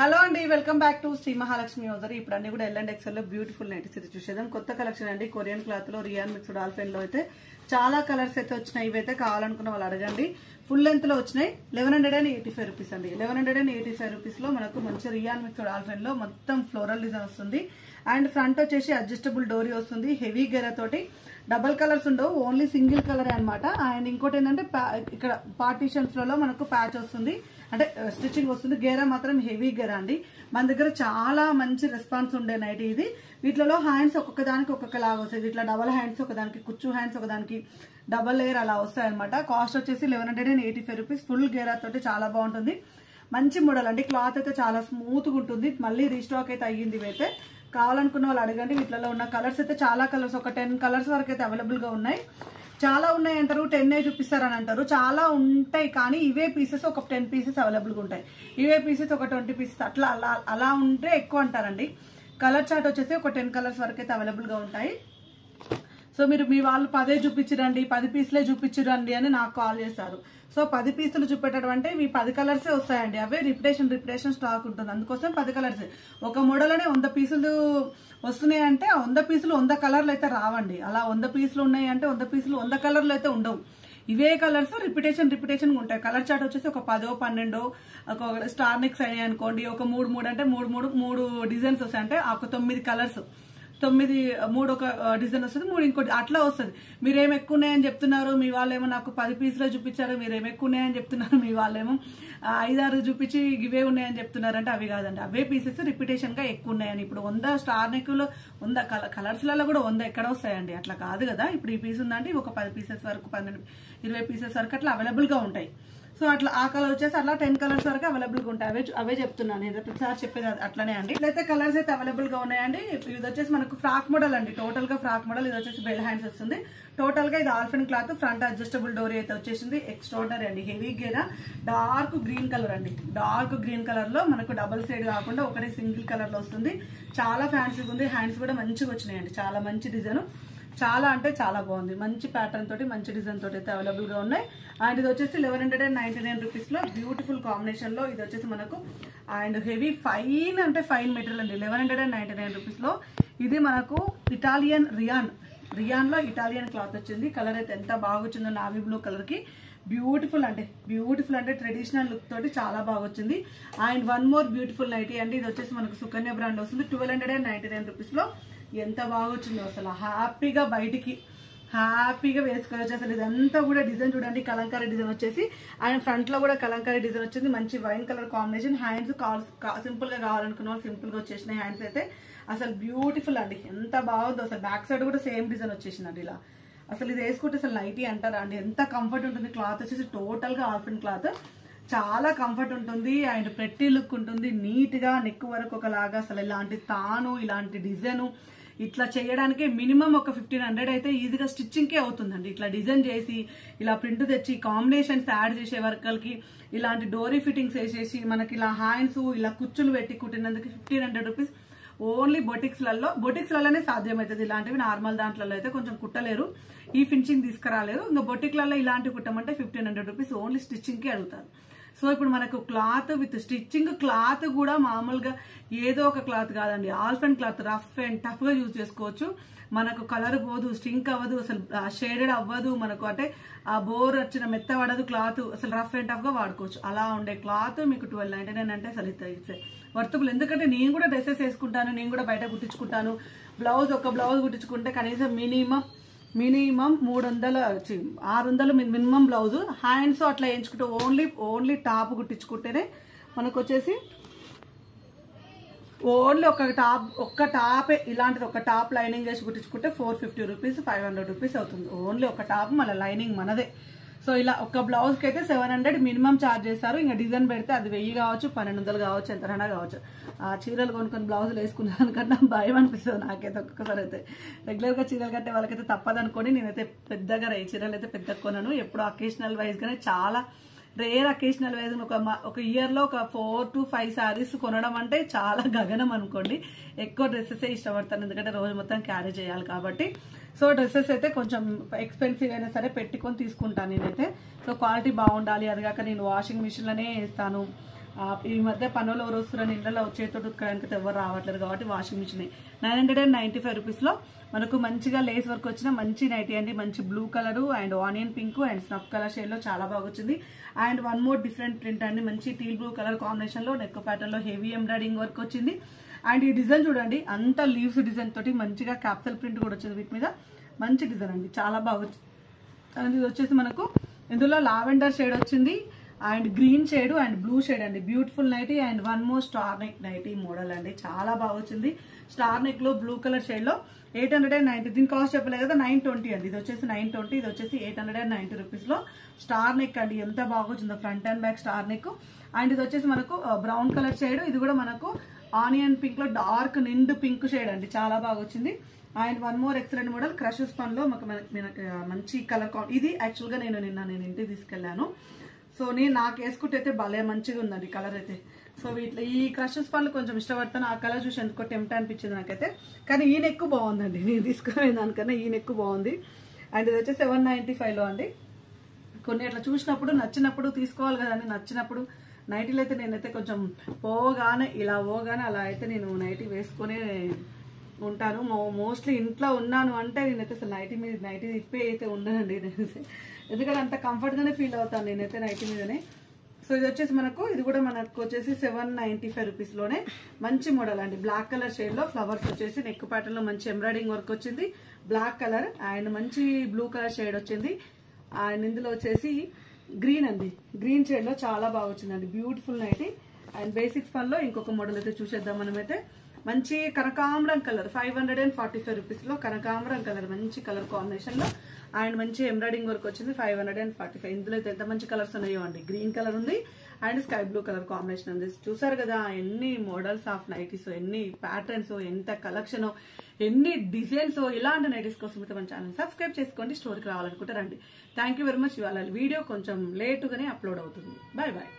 Hello అండి, welcome back to Shri Mahalakshmi hosiery. ఇప్పుడు అన్ని కూడా ఎల్ అండ్ ఎక్సెల్ లో బ్యూటిఫుల్ నైటీస్ అయితే చూసేద్దాం. కొత్త కలెక్షన్ అండి. కొరియన్ క్లాత్ లో రియాన్ మిక్స్డ్ ఆల్ఫెన్ లో అయితే చాలా కలర్స్ అయితే వచ్చినాయి. ఇవైతే కావాలనుకున్న వాళ్ళు అడగండి. ఫుల్ లెంత్ లో వచ్చినాయి. 1185 రూపీస్ అండి. 1185 రూపీస్ లో మనకు మంచి రియాన్ మిక్స్డ్ ఆల్ఫెన్ లో మొత్తం ఫ్లోరల్ డిజైన్ వస్తుంది. అండ్ ఫ్రంట్ వచ్చేసి అడ్జస్టబుల్ డోరీ వస్తుంది. హెవీ గెర తోటి డబల్ కలర్స్ ఉండవు, ఓన్లీ సింగిల్ కలర్ అనమాట. అండ్ ఇంకోటి ఏంటంటే ఇక్కడ పార్టీషన్స్ లలో మనకు ప్యాచ్ వస్తుంది, అంటే స్టిచ్చింగ్ వస్తుంది. గేరా మాత్రం హెవీ గేరా అండి. మన దగ్గర చాలా మంచి రెస్పాన్స్ ఉండే నైట్ ఇది. వీటిలో హ్యాండ్స్ ఒక్కొక్క దానికి ఒక్కొక్క లాగా వస్తాయి. ఇట్లా డబల్ హ్యాండ్స్ ఒకదానికి, కుచ్చు హ్యాండ్స్ ఒకదానికి, డబల్ లేయర్ అలా వస్తాయి అనమాట. కాస్ట్ వచ్చేసి 1185 రూపీస్. ఫుల్ గేరా తోటి చాలా బాగుంటుంది. మంచి మోడల్ అండి. క్లాత్ అయితే చాలా స్మూత్ గా ఉంటుంది. మళ్ళీ రీస్టాక్ అయితే అయ్యింది. ఇవైతే కావాలనుకున్న వాళ్ళు అడగండి. వీటిలో ఉన్న కలర్స్ అయితే చాలా కలర్స్, ఒక 10 కలర్స్ వరకు అయితే అవైలబుల్ గా ఉన్నాయి. చాలా ఉన్నాయి అంటారు, 10 చూపిస్తారని అంటారు. చాలా ఉంటాయి కానీ ఇవే పీసెస్ ఒక 10 పీసెస్ అవైలబుల్ గా ఉంటాయి. ఇవే పీసెస్ ఒక 20 పీసెస్ అట్లా అలా ఉంటే ఎక్కువ అంటారండి. కలర్ చార్ట్ వచ్చేసి ఒక 10 కలర్స్ వరకు అయితే అవైలబుల్ గా ఉంటాయి. సో మీరు మీ వాళ్ళు 10 చూపించరండి, 10 పీసులే చూపించరండి అని నాకు కాల్ చేస్తారు. సో 10 పీసులు చూపెట్టడం మీ 10 కలర్సే వస్తాయండి. అవే రిపిటేషన్ స్టాక్ ఉంటుంది. అందుకోసం 10 కలర్స్. ఒక మోడల్ అనే 100 పీసులు వస్తున్నాయి అంటే 100 పీసులు 100 కలర్లు అయితే రావండి. అలా 100 పీసులు ఉన్నాయి అంటే 100 పీసులు 100 కలర్లు అయితే ఉండవు. ఇవే కలర్స్ రిపిటేషన్ ఉంటాయి. కలర్ చార్ట్ వచ్చేసి ఒక 10 12 ఒక స్టార్ నెక్స్ అయ్యాయి అనుకోండి. ఒక 3 అంటే 3 డిజైన్స్ వస్తాయి. అంటే ఒక 9 కలర్స్, 9 3 ఒక డిజైన్ వస్తుంది, 3 ఇంకోటి అట్లా వస్తుంది. మీరేం ఎక్కువ ఉన్నాయని చెప్తున్నారు, మీ వాళ్ళేమో నాకు 10 పీసులే చూపించారు, మీరేం ఎక్కువ ఉన్నాయని చెప్తున్నారు, మీ వాళ్ళేమో 5-6 చూపించి ఇవే ఉన్నాయని చెప్తున్నారు. అంటే అవి కాదండి, అవే పీసెస్ రిపిటేషన్ గా ఎక్కువ ఉన్నాయని. ఇప్పుడు 100 స్టార్ నెక్లో 100 కలర్స్ లలో కూడా 100 ఎక్కడ వస్తాయండి? అట్లా కాదు కదా. ఇప్పుడు ఈ పీస్ ఉందంటే ఒక 10 పీసెస్ వరకు, 12-20 పీసెస్ వరకు అట్లా అవైలబుల్ గా ఉంటాయి. సో అట్లా ఆ కలర్ వచ్చేసి అట్లా 10 కలర్స్ వరకు అవైలబుల్ గా ఉంటాయి. అవే చెప్తున్నాను నేను ప్రతిసారి చెప్పేది అట్లనే అండి. ఇట్లయితే కలర్స్ అయితే అవైలబుల్ గా ఉన్నాయండి. ఇది వచ్చేసి మనకు ఫ్రాక్ మోడల్ అండి. టోటల్ గా ఫ్రాక్ మోడల్. ఇది వచ్చేసి బెల్ హ్యాండ్స్ వస్తుంది. టోటల్ గా ఇది ఆల్ఫెన్ క్లాత్. ఫ్రంట్ అడ్జస్టబుల్ డోరీ అయితే వచ్చేసింది. ఎక్స్ట్రాడనరీ అండి. హెవీ గేరా, డార్క్ గ్రీన్ కలర్ అండి. డార్క్ గ్రీన్ కలర్ లో మనకు డబుల్ సైడ్ కాకుండా ఒకటే సింగిల్ కలర్ లో వస్తుంది. చాలా ఫ్యాన్సీగా ఉంది. హ్యాండ్స్ కూడా మంచిగా వచ్చినాయండి. చాలా మంచి డిజైన్, చాలా అంటే చాలా బాగుంది. మంచి ప్యాటర్న్ తోటి, మంచి డిజైన్ తోటి అయితే అవైలబుల్ గా ఉన్నాయి. అండ్ ఇది వచ్చేసి 1199 రూపీస్ లో బ్యూటిఫుల్ కాంబినేషన్ లో ఇది వచ్చేసి మనకు. అండ్ హెవీ ఫైన్ అంటే ఫైన్ మెటీరియల్ అండి. 1199 రూపీస్ లో ఇది మనకు ఇటాలియన్ రియాన్ లో ఇటాలియన్ క్లాత్ వచ్చింది. కలర్ అయితే ఎంత బాగా వచ్చిందో, నావీ బ్లూ కలర్ కి. బ్యూటిఫుల్ అంటే ట్రెడిషనల్ లుక్ తోటి చాలా బాగా వచ్చింది. And one more beautiful nightie అండి. ఇది వచ్చేసి మనకు సుకన్య బ్రాండ్ వస్తుంది. 1299 రూపీస్ లో ఎంత బాగా వచ్చిందో అసలు. హ్యాపీగా వేసుకోవచ్చు అసలు. ఇదంతా కూడా డిజైన్ చూడండి, కలంకారీ డిజైన్ వచ్చేసి. అండ్ ఫ్రంట్ లో కూడా కలంకారీ డిజైన్ వచ్చింది. మంచి wine colour combination. Hands simple గా కావాలనుకున్న వాళ్ళు సింపుల్ గా వచ్చేసినాయి హ్యాండ్స్ అయితే. అసలు బ్యూటిఫుల్ అండి, ఎంత బాగుందో అసలు. బ్యాక్ సైడ్ కూడా సేమ్ డిజైన్ వచ్చేసిందండి ఇలా. అసలు ఇది వేసుకుంటే అసలు నైటీ అంటారా అండి, ఎంత కంఫర్ట్ ఉంటుంది. క్లాత్ వచ్చేసి టోటల్ గా ఆల్ఫెన్ క్లాత్. చాలా కంఫర్ట్ ఉంటుంది. అండ్ ప్రెట్టి లుక్ ఉంటుంది. నీట్ గా నెక్ వరకు ఒకలాగా. అసలు ఇలాంటి ఇలాంటి డిజైన్ ఇట్లా చేయడానికి మినిమం ఒక 1500 అయితే ఈజీగా స్టిచ్చింగ్ కే అవుతుందండి. ఇట్లా డిజైన్ చేసి, ఇలా ప్రింట్ తెచ్చి, కాంబినేషన్స్ యాడ్ చేసే వర్కర్కి ఇలాంటి డోరీ ఫిట్టింగ్స్ వేసేసి, మనకి ఇలా హ్యాండ్స్ ఇలా కుచ్చులు పెట్టి కుట్టినందుకు 1500 రూపీస్. ఓన్లీ బొటిక్స్లలోనే సాధ్యమవుతుంది. ఇలాంటివి నార్మల్ దాంట్లో అయితే కొంచెం కుట్టలేరు, ఈ ఫినిషింగ్ తీసుకురాలేరు. ఇంకా బొటిక్లలో ఇలాంటివి కుట్టమంటే 1500 రూపీస్ ఓన్లీ స్టిచ్చింగ్ కి అడుగుతారు. సో ఇప్పుడు మనకు క్లాత్ విత్ స్టిచ్చింగ్, క్లాత్ కూడా మామూలుగా ఏదో ఒక క్లాత్ కాదండి. ఆల్ఫెన్ క్లాత్ రఫ్ అండ్ టఫ్ గా యూజ్ చేసుకోవచ్చు. మనకు కలర్ పోదు, స్టింక్ అవ్వదు, అసలు షేడెడ్ అవ్వదు. మనకు అంటే ఆ బోర్ వచ్చిన మెత్త పడదు క్లాత్. అసలు రఫ్ అండ్ టఫ్ గా వాడుకోవచ్చు. అలా ఉండే క్లాత్ మీకు 1299 అంటే అసలు వర్తబుల్. ఎందుకంటే నేను కూడా డ్రెస్సెస్ వేసుకుంటాను, నేను కూడా బయట కుట్టించుకుంటాను. ఒక బ్లౌజ్ కుట్టించుకుంటే కనీసం మినిమం 600 మినిమం బ్లౌజ్. హ్యాండ్స్ అట్లా వేయించుకుంటే ఓన్లీ టాప్ కుట్టించుకుంటేనే మనకు వచ్చేసి ఓన్లీ ఒక్క టాపే ఇలాంటిది, ఒక టాప్ లైనింగ్ వేసి కుట్టించుకుంటే 450 రూపీస్, 500 రూపీస్ అవుతుంది. ఓన్లీ ఒక టాప్, మళ్ళీ లైనింగ్ మనదే. సో ఇలా ఒక బ్లౌజ్ కి అయితే 700 మినిమం ఛార్జ్ చేస్తారు. ఇంకా డిజైన్ పెడితే అది 1000 కావచ్చు, 1200 కావచ్చు, ఎంతైనా కావచ్చు. ఆ చీరలు కొనుక్కొని బ్లౌజులు వేసుకున్నాను భయం అనిపిస్తుంది నాకైతే ఒక్కొక్కసారి అయితే. రెగ్యులర్ గా చీరలు కట్టే వాళ్ళకైతే తప్పదనుకోని నేనైతే పెద్దగా చీరలు అయితే పెద్దగా కొనను. ఎప్పుడు అకేషనల్ వైజ్ గానే, చాలా రేర్ అకేషనల్ వైజ్ ఒక ఇయర్ లో ఒక 4 to 5 సారీస్ కొనడం అంటే చాలా గగనం అనుకోండి. ఎక్కువ డ్రెస్సెస్ ఇష్టపడతాను, ఎందుకంటే రోజు మొత్తం క్యారీ చేయాలి కాబట్టి. సో డ్రెస్సెస్ అయితే కొంచెం ఎక్స్పెన్సివ్ అయినా సరే పెట్టుకొని తీసుకుంటాను నేనైతే. సో క్వాలిటీ బాగుండాలి. అది కాక నేను వాషింగ్ మిషన్ లోనే వేస్తాను. ఈ మధ్య పనులు ఎవరు వస్తున్నారని ఇళ్ళలో చేతితో ఉతకడానికి ఎవరు రావట్లేదు కాబట్టి వాషింగ్ మిషన్ 995 రూపీస్లో మనకు మంచిగా లేస్ వర్క్ వచ్చిన మంచి నైటీ అండి. మంచి blue colour and onion pink and snuff colour shade లో చాలా బాగా వచ్చింది. And one more different print అండి. మంచి టీల్ బ్లూ కలర్ కాంబినేషన్ లో నెక్ ప్యాటర్న్ లో హెవీ ఎంబ్రాయిడింగ్ వర్క్ వచ్చింది. అండ్ ఈ డిజైన్ చూడండి, అంత లీవ్స్ డిజైన్ తోటి మంచిగా క్యాప్సల్ ప్రింట్ కూడా వచ్చింది. వీటి మీద మంచి డిజైన్ అండి, చాలా బాగా వచ్చింది. అండ్ ఇది వచ్చేసి మనకు ఇందులో లావెండర్ షేడ్ వచ్చింది and green shade and blue shade అండి. Beautiful nighty and one more star neck nighty model అండి, చాలా బాగా వచ్చింది. స్టార్ నెక్ లో బ్లూ కలర్ షేడ్ లో 890. దీని కాస్ట్ చెప్పలేదు కదా, 920 అండి. ఇది వచ్చేసి 920, ఇది వచ్చేసి 890 రూపీస్ లో స్టార్ నెక్ అండి. ఎంత బాగా వచ్చిందో front and back star neck. And ఇది వచ్చేసి మనకు బ్రౌన్ కలర్ షేడ్, ఇది కూడా మనకు ఆనియన్ పింక్ లో డార్క్ నిండు పింక్ షేడ్ అండి, చాలా బాగా వచ్చింది. And one more excellent model crush spun లో మంచి కలర్. ఇది యాక్చువల్ గా నేను ఇంటికి తీసుకెళ్లాను. సో నాకు వేసుకుంటే అయితే భలే మంచిగా ఉందండి కలర్ అయితే. సో వీటిలో ఈ క్రష్ స్పన్లు కొంచెం ఇష్టపడతాను. ఆ కలర్ చూసి ఎందుకో టెంప్ట్ అనిపించింది నాకైతే. కానీ ఈ నెక్ బాగుందండి, నేను తీసుకునే దానికన్నా ఈ నెక్ బాగుంది. అండ్ ఇది వచ్చి 795 లో అండి. కొన్ని అట్లా చూసినప్పుడు నచ్చినప్పుడు తీసుకోవాలి కదండి. నచ్చినప్పుడు నైటీలు అయితే నేనైతే కొంచెం పోగానే అలా అయితే నేను నైటీ వేసుకునే ఉంటాను. మోస్ట్లీ ఇంట్లో ఉన్నాను అంటే నేనైతే అసలు నైటీ తిప్పి అయితే ఉండనండి నేనైతే, ఎందుకంటే అంత కంఫర్ట్ గానే ఫీల్ అవుతాను నేనైతే నైటీ మీదనే. సో ఇది వచ్చేసి ఇది కూడా మనకు వచ్చేసి 795 రూపీస్ లోనే మంచి మోడల్ అండి. బ్లాక్ కలర్ షేడ్ లో ఫ్లవర్స్ వచ్చేసి నెక్ ప్యాటర్న్ లో మంచి ఎంబ్రాయిడింగ్ వర్క్ వచ్చింది. బ్లాక్ కలర్ అండ్ మంచి బ్లూ కలర్ షేడ్ వచ్చింది. అండ్ ఇందులో వచ్చేసి గ్రీన్ అండి, గ్రీన్ షేడ్ లో చాలా బాగా వచ్చిందండి. Beautiful nighty. అండ్ బేసిక్స్ పనిలో ఇంకొక మోడల్ అయితే చూసేద్దాం మనమైతే. మంచి కనకాంబరం కలర్ 545 రూపీస్ లో కనకాంబరం కలర్ మంచి కలర్ కాంబినేషన్ లో అండ్ మంచి ఎంబ్రాయిడింగ్ వర్క్ వచ్చింది. 545. ఇందులో అయితే ఎంత మంచి కలర్స్ ఉన్నాయో అండి. గ్రీన్ కలర్ ఉంది and sky blue colour combination ఉంది. చూసారు కదా ఎన్ని మోడల్స్ ఆఫ్ నైటీస్, ఎన్ని ప్యాటర్న్స్, ఎంత కలెక్షన్, ఎన్ని డిజైన్స్. ఇలాంటి నైటీస్ కోసం అయితే మన ఛానల్ సబ్స్క్రైబ్ చేసుకోండి. స్టోర్కి రావాలనుకుంటారండి. Thank you very much. ఇవాళ వీడియో కొంచెం లేటుగానే అప్లోడ్ అవుతుంది. Bye bye.